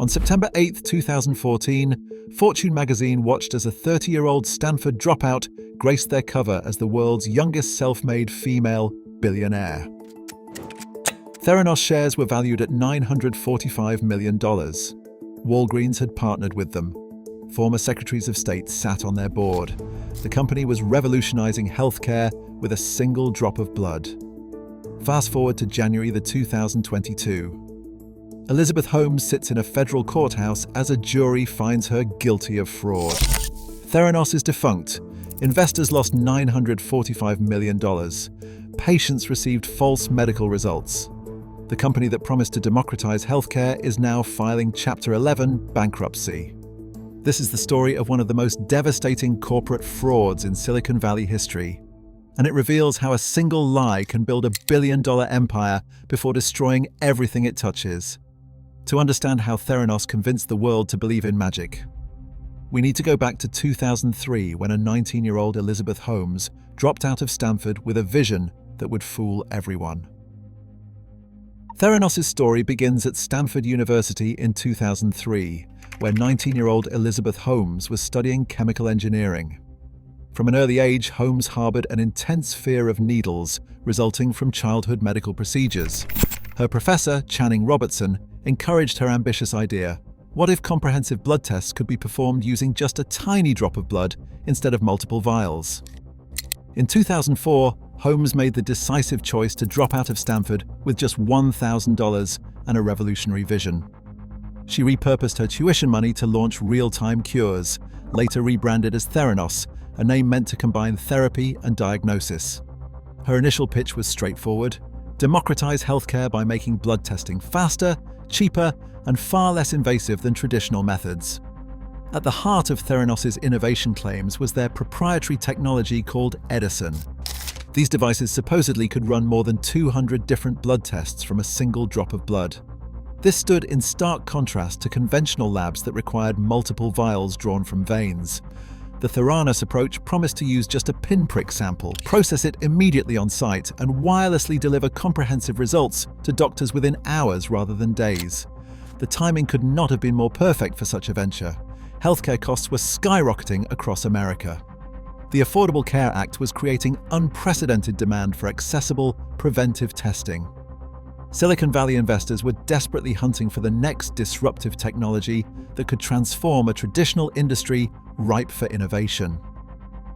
On September 8, 2014, Fortune magazine watched as a 30-year-old Stanford dropout graced their cover as the world's youngest self-made female billionaire. Theranos shares were valued at $945 million. Walgreens had partnered with them. Former secretaries of state sat on their board. The company was revolutionizing healthcare with a single drop of blood. Fast forward to January 2022. Elizabeth Holmes sits in a federal courthouse as a jury finds her guilty of fraud. Theranos is defunct. Investors lost $945 million. Patients received false medical results. The company that promised to democratize healthcare is now filing Chapter 11 bankruptcy. This is the story of one of the most devastating corporate frauds in Silicon Valley history. And it reveals how a single lie can build a billion-dollar empire before destroying everything it touches. To understand how Theranos convinced the world to believe in magic, we need to go back to 2003 when a 19-year-old Elizabeth Holmes dropped out of Stanford with a vision that would fool everyone. Theranos' story begins at Stanford University in 2003, where 19-year-old Elizabeth Holmes was studying chemical engineering. From an early age, Holmes harbored an intense fear of needles resulting from childhood medical procedures. Her professor, Channing Robertson, encouraged her ambitious idea. What if comprehensive blood tests could be performed using just a tiny drop of blood instead of multiple vials? In 2004, Holmes made the decisive choice to drop out of Stanford with just $1,000 and a revolutionary vision. She repurposed her tuition money to launch Real-Time Cures, later rebranded as Theranos, a name meant to combine therapy and diagnosis. Her initial pitch was straightforward: democratize healthcare by making blood testing faster, cheaper, and far less invasive than traditional methods. At the heart of Theranos' innovation claims was their proprietary technology called Edison. These devices supposedly could run more than 200 different blood tests from a single drop of blood. This stood in stark contrast to conventional labs that required multiple vials drawn from veins. The Theranos approach promised to use just a pinprick sample, process it immediately on site, and wirelessly deliver comprehensive results to doctors within hours rather than days. The timing could not have been more perfect for such a venture. Healthcare costs were skyrocketing across America. The Affordable Care Act was creating unprecedented demand for accessible, preventive testing. Silicon Valley investors were desperately hunting for the next disruptive technology that could transform a traditional industry ripe for innovation.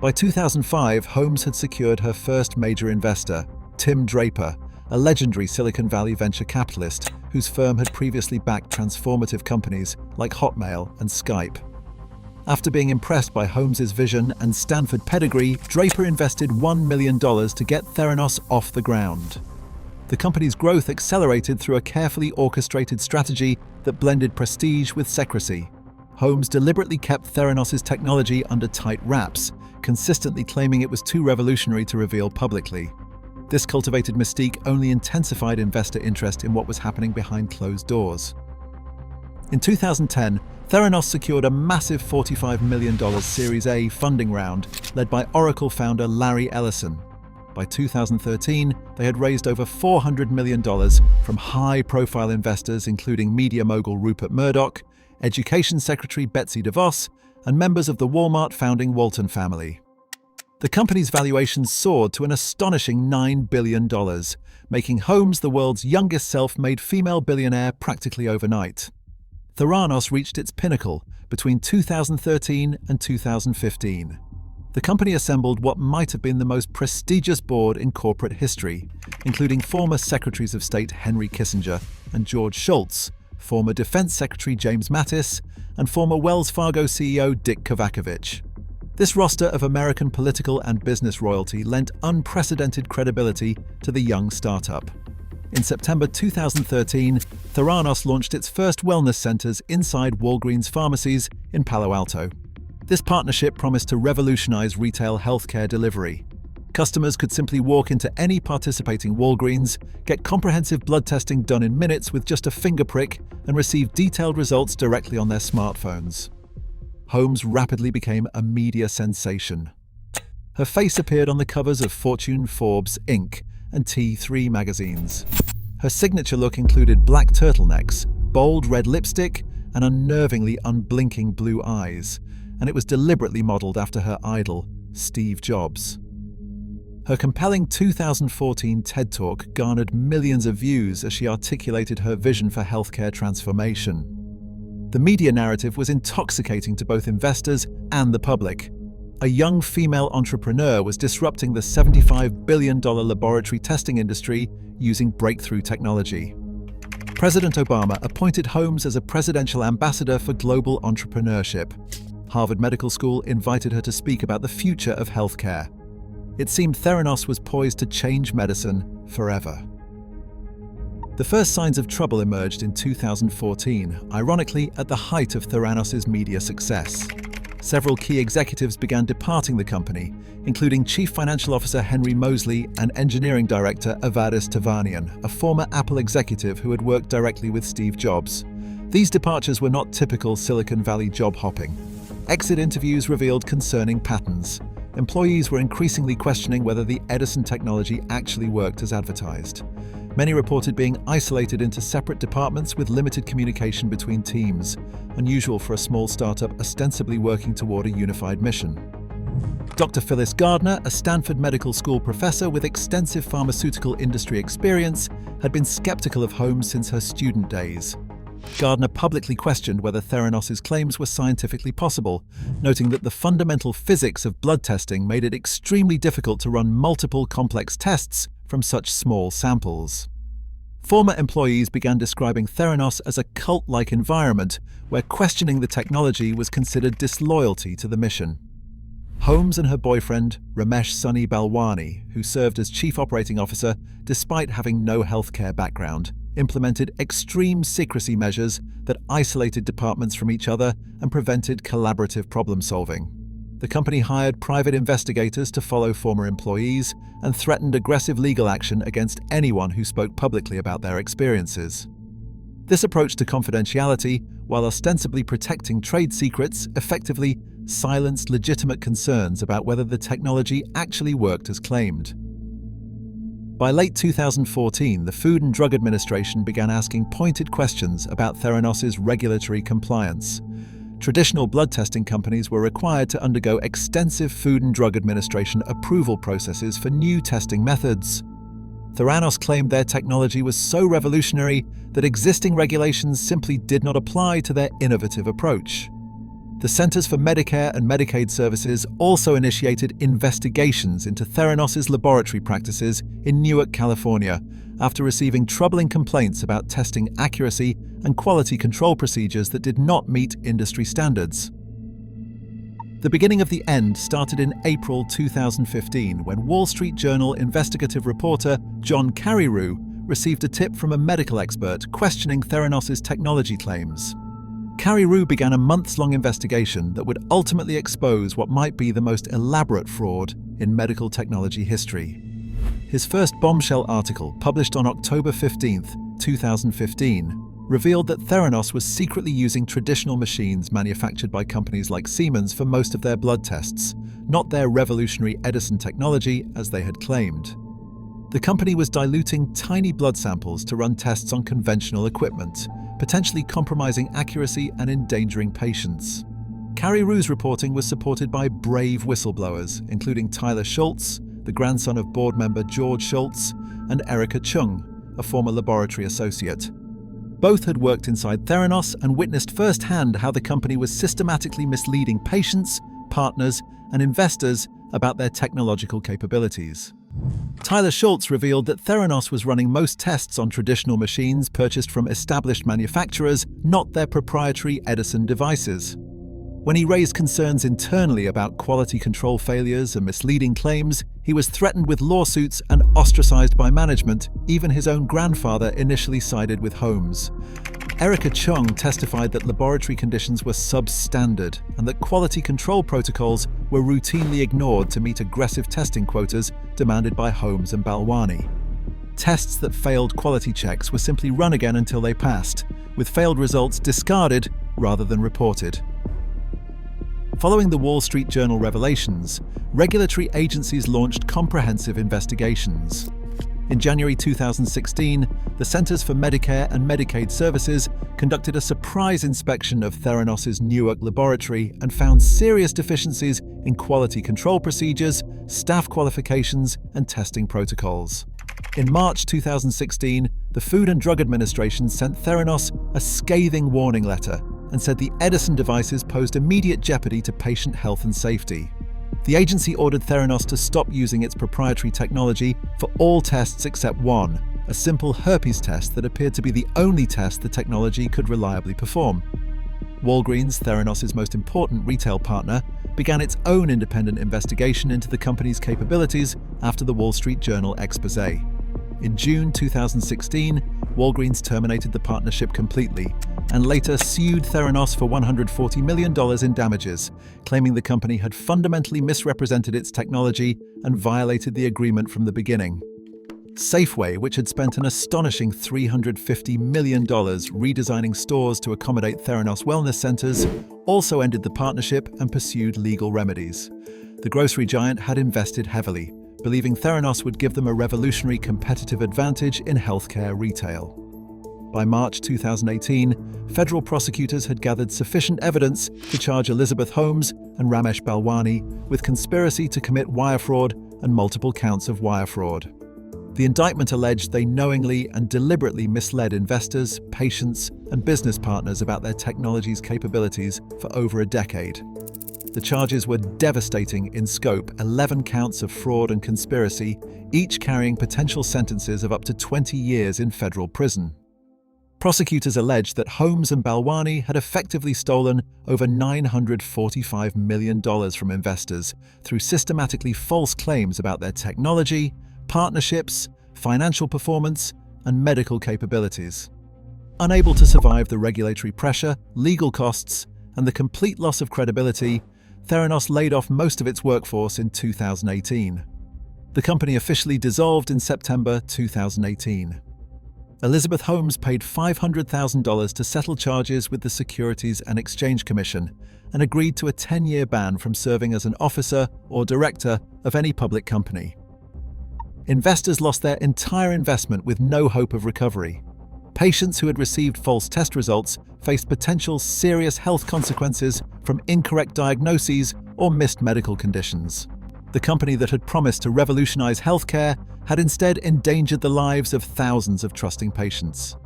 By 2005, Holmes had secured her first major investor, Tim Draper, a legendary Silicon Valley venture capitalist whose firm had previously backed transformative companies like Hotmail and Skype. After being impressed by Holmes' vision and Stanford pedigree, Draper invested $1 million to get Theranos off the ground. The company's growth accelerated through a carefully orchestrated strategy that blended prestige with secrecy. Holmes deliberately kept Theranos' technology under tight wraps, consistently claiming it was too revolutionary to reveal publicly. This cultivated mystique only intensified investor interest in what was happening behind closed doors. In 2010, Theranos secured a massive $45 million Series A funding round led by Oracle founder Larry Ellison. By 2013, they had raised over $400 million from high-profile investors including media mogul Rupert Murdoch, Education Secretary Betsy DeVos, and members of the Walmart founding Walton family. The company's valuation soared to an astonishing $9 billion, making Holmes the world's youngest self-made female billionaire practically overnight. Theranos reached its pinnacle between 2013 and 2015. The company assembled what might have been the most prestigious board in corporate history, including former Secretaries of State Henry Kissinger and George Shultz, former Defense Secretary James Mattis, and former Wells Fargo CEO Dick Kovacevic. This roster of American political and business royalty lent unprecedented credibility to the young startup. In September 2013, Theranos launched its first wellness centers inside Walgreens pharmacies in Palo Alto. This partnership promised to revolutionize retail healthcare delivery. Customers could simply walk into any participating Walgreens, get comprehensive blood testing done in minutes with just a finger prick, and receive detailed results directly on their smartphones. Holmes rapidly became a media sensation. Her face appeared on the covers of Fortune, Forbes, Inc., and T3 magazines. Her signature look included black turtlenecks, bold red lipstick, and unnervingly unblinking blue eyes, and it was deliberately modeled after her idol, Steve Jobs. Her compelling 2014 TED Talk garnered millions of views as she articulated her vision for healthcare transformation. The media narrative was intoxicating to both investors and the public. A young female entrepreneur was disrupting the $75 billion laboratory testing industry using breakthrough technology. President Obama appointed Holmes as a presidential ambassador for global entrepreneurship. Harvard Medical School invited her to speak about the future of healthcare. It seemed Theranos was poised to change medicine forever. The first signs of trouble emerged in 2014, ironically at the height of Theranos' media success. Several key executives began departing the company, including Chief Financial Officer Henry Moseley and Engineering Director Avadis Tavanian, a former Apple executive who had worked directly with Steve Jobs. These departures were not typical Silicon Valley job hopping. Exit interviews revealed concerning patterns. Employees were increasingly questioning whether the Edison technology actually worked as advertised. Many reported being isolated into separate departments with limited communication between teams, unusual for a small startup ostensibly working toward a unified mission. Dr. Phyllis Gardner, a Stanford Medical School professor with extensive pharmaceutical industry experience, had been skeptical of Holmes since her student days. Gardner publicly questioned whether Theranos' claims were scientifically possible, noting that the fundamental physics of blood testing made it extremely difficult to run multiple complex tests from such small samples. Former employees began describing Theranos as a cult-like environment where questioning the technology was considered disloyalty to the mission. Holmes and her boyfriend, Ramesh Sunny Balwani, who served as chief operating officer despite having no healthcare background, implemented extreme secrecy measures that isolated departments from each other and prevented collaborative problem-solving. The company hired private investigators to follow former employees and threatened aggressive legal action against anyone who spoke publicly about their experiences. This approach to confidentiality, while ostensibly protecting trade secrets, effectively silenced legitimate concerns about whether the technology actually worked as claimed. By late 2014, the Food and Drug Administration began asking pointed questions about Theranos' regulatory compliance. Traditional blood testing companies were required to undergo extensive Food and Drug Administration approval processes for new testing methods. Theranos claimed their technology was so revolutionary that existing regulations simply did not apply to their innovative approach. The Centers for Medicare and Medicaid Services also initiated investigations into Theranos' laboratory practices in Newark, California, after receiving troubling complaints about testing accuracy and quality control procedures that did not meet industry standards. The beginning of the end started in April 2015 when Wall Street Journal investigative reporter John Carreyrou received a tip from a medical expert questioning Theranos' technology claims. Carreyrou began a months-long investigation that would ultimately expose what might be the most elaborate fraud in medical technology history. His first bombshell article, published on October 15, 2015, revealed that Theranos was secretly using traditional machines manufactured by companies like Siemens for most of their blood tests, not their revolutionary Edison technology as they had claimed. The company was diluting tiny blood samples to run tests on conventional equipment, potentially compromising accuracy and endangering patients. Carreyrou's reporting was supported by brave whistleblowers, including Tyler Schultz, the grandson of board member George Schultz, and Erica Chung, a former laboratory associate. Both had worked inside Theranos and witnessed firsthand how the company was systematically misleading patients, partners, and investors about their technological capabilities. Tyler Schultz revealed that Theranos was running most tests on traditional machines purchased from established manufacturers, not their proprietary Edison devices. When he raised concerns internally about quality control failures and misleading claims, he was threatened with lawsuits and ostracized by management. Even his own grandfather initially sided with Holmes. Erica Chung testified that laboratory conditions were substandard and that quality control protocols were routinely ignored to meet aggressive testing quotas demanded by Holmes and Balwani. Tests that failed quality checks were simply run again until they passed, with failed results discarded rather than reported. Following the Wall Street Journal revelations, regulatory agencies launched comprehensive investigations. In January 2016, the Centers for Medicare and Medicaid Services conducted a surprise inspection of Theranos' Newark laboratory and found serious deficiencies in quality control procedures, staff qualifications, and testing protocols. In March 2016, the Food and Drug Administration sent Theranos a scathing warning letter and said the Edison devices posed immediate jeopardy to patient health and safety. The agency ordered Theranos to stop using its proprietary technology for all tests except one, a simple herpes test that appeared to be the only test the technology could reliably perform. Walgreens, Theranos' most important retail partner, began its own independent investigation into the company's capabilities after the Wall Street Journal exposé. In June 2016, Walgreens terminated the partnership completely and later sued Theranos for $140 million in damages, claiming the company had fundamentally misrepresented its technology and violated the agreement from the beginning. Safeway, which had spent an astonishing $350 million redesigning stores to accommodate Theranos wellness centers, also ended the partnership and pursued legal remedies. The grocery giant had invested heavily, believing Theranos would give them a revolutionary competitive advantage in healthcare retail. By March 2018, federal prosecutors had gathered sufficient evidence to charge Elizabeth Holmes and Ramesh Balwani with conspiracy to commit wire fraud and multiple counts of wire fraud. The indictment alleged they knowingly and deliberately misled investors, patients, and business partners about their technology's capabilities for over a decade. The charges were devastating in scope: 11 counts of fraud and conspiracy, each carrying potential sentences of up to 20 years in federal prison. Prosecutors alleged that Holmes and Balwani had effectively stolen over $945 million from investors through systematically false claims about their technology, partnerships, financial performance, and medical capabilities. Unable to survive the regulatory pressure, legal costs, and the complete loss of credibility, Theranos laid off most of its workforce in 2018. The company officially dissolved in September 2018. Elizabeth Holmes paid $500,000 to settle charges with the Securities and Exchange Commission and agreed to a 10-year ban from serving as an officer or director of any public company. Investors lost their entire investment with no hope of recovery. Patients who had received false test results faced potential serious health consequences from incorrect diagnoses or missed medical conditions. The company that had promised to revolutionize healthcare had instead endangered the lives of thousands of trusting patients.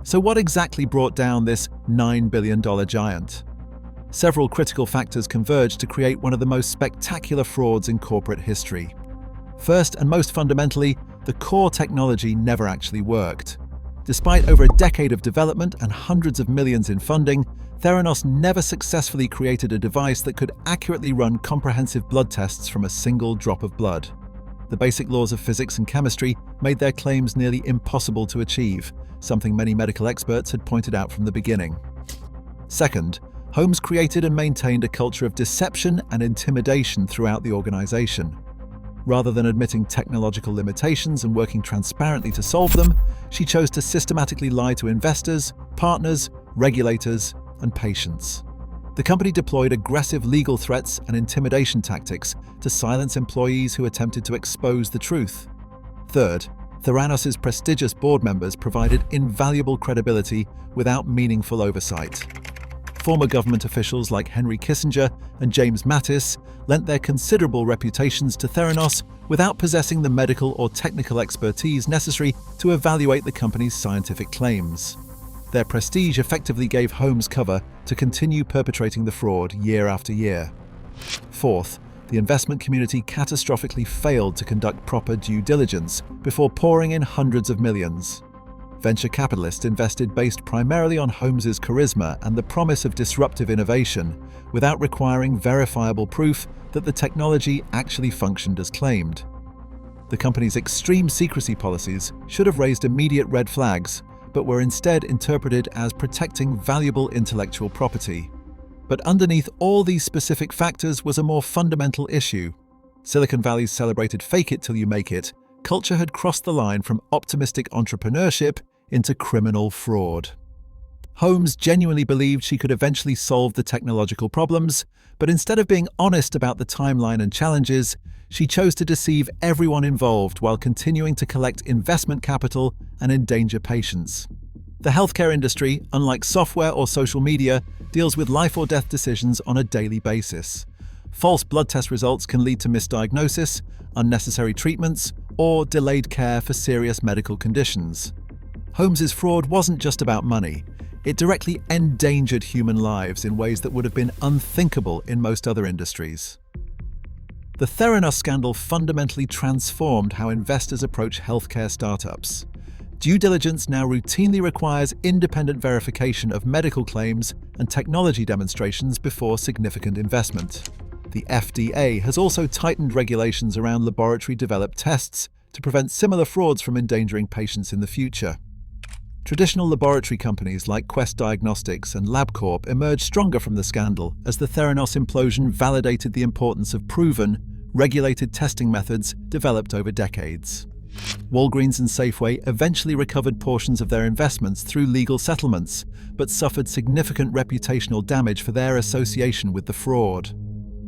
So what exactly brought down this $9 billion giant? Several critical factors converged to create one of the most spectacular frauds in corporate history. First and most fundamentally, the core technology never actually worked. Despite over a decade of development and hundreds of millions in funding, Theranos never successfully created a device that could accurately run comprehensive blood tests from a single drop of blood. The basic laws of physics and chemistry made their claims nearly impossible to achieve, something many medical experts had pointed out from the beginning. Second, Holmes created and maintained a culture of deception and intimidation throughout the organization. Rather than admitting technological limitations and working transparently to solve them, she chose to systematically lie to investors, partners, regulators, and patients. The company deployed aggressive legal threats and intimidation tactics to silence employees who attempted to expose the truth. Third, Theranos' prestigious board members provided invaluable credibility without meaningful oversight. Former government officials like Henry Kissinger and James Mattis lent their considerable reputations to Theranos without possessing the medical or technical expertise necessary to evaluate the company's scientific claims. Their prestige effectively gave Holmes cover to continue perpetrating the fraud year after year. Fourth, the investment community catastrophically failed to conduct proper due diligence before pouring in hundreds of millions. Venture capitalists invested based primarily on Holmes's charisma and the promise of disruptive innovation, without requiring verifiable proof that the technology actually functioned as claimed. The company's extreme secrecy policies should have raised immediate red flags, but were instead interpreted as protecting valuable intellectual property. But underneath all these specific factors was a more fundamental issue. Silicon Valley's celebrated fake it till you make it culture had crossed the line from optimistic entrepreneurship into criminal fraud. Holmes genuinely believed she could eventually solve the technological problems, but instead of being honest about the timeline and challenges, She chose to deceive everyone involved while continuing to collect investment capital and endanger patients. The healthcare industry, unlike software or social media, deals with life or death decisions on a daily basis. False blood test results can lead to misdiagnosis, unnecessary treatments, or delayed care for serious medical conditions. Holmes's fraud wasn't just about money. It directly endangered human lives in ways that would have been unthinkable in most other industries. The Theranos scandal fundamentally transformed how investors approach healthcare startups. Due diligence now routinely requires independent verification of medical claims and technology demonstrations before significant investment. The FDA has also tightened regulations around laboratory-developed tests to prevent similar frauds from endangering patients in the future. Traditional laboratory companies like Quest Diagnostics and LabCorp emerged stronger from the scandal as the Theranos implosion validated the importance of proven, regulated testing methods developed over decades. Walgreens and Safeway eventually recovered portions of their investments through legal settlements, but suffered significant reputational damage for their association with the fraud.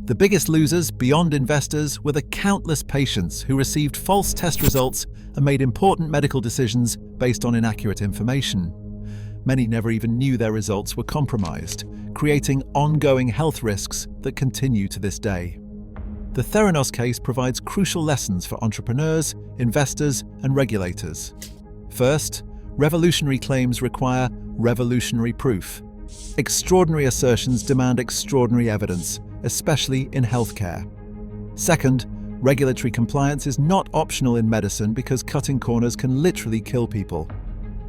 The biggest losers, beyond investors, were the countless patients who received false test results and made important medical decisions based on inaccurate information. Many never even knew their results were compromised, creating ongoing health risks that continue to this day. The Theranos case provides crucial lessons for entrepreneurs, investors, and regulators. First, revolutionary claims require revolutionary proof. Extraordinary assertions demand extraordinary evidence, especially in healthcare. Second, regulatory compliance is not optional in medicine because cutting corners can literally kill people.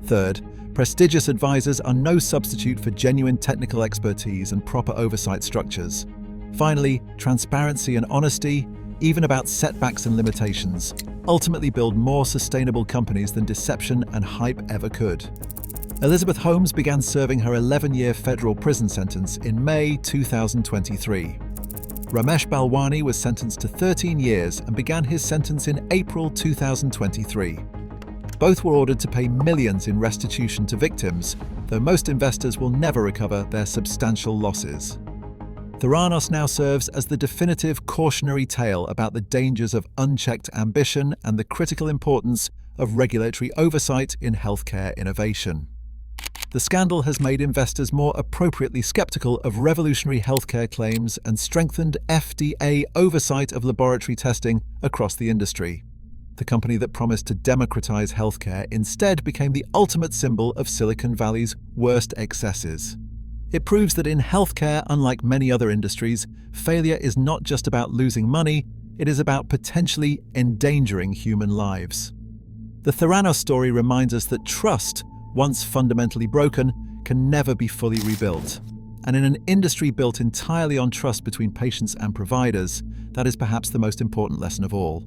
Third, prestigious advisors are no substitute for genuine technical expertise and proper oversight structures. Finally, transparency and honesty, even about setbacks and limitations, ultimately build more sustainable companies than deception and hype ever could. Elizabeth Holmes began serving her 11-year federal prison sentence in May 2023. Ramesh Balwani was sentenced to 13 years and began his sentence in April 2023. Both were ordered to pay millions in restitution to victims, though most investors will never recover their substantial losses. Theranos now serves as the definitive cautionary tale about the dangers of unchecked ambition and the critical importance of regulatory oversight in healthcare innovation. The scandal has made investors more appropriately skeptical of revolutionary healthcare claims and strengthened FDA oversight of laboratory testing across the industry. The company that promised to democratize healthcare instead became the ultimate symbol of Silicon Valley's worst excesses. It proves that in healthcare, unlike many other industries, failure is not just about losing money, it is about potentially endangering human lives. The Theranos story reminds us that trust, once fundamentally broken, can never be fully rebuilt. And in an industry built entirely on trust between patients and providers, that is perhaps the most important lesson of all.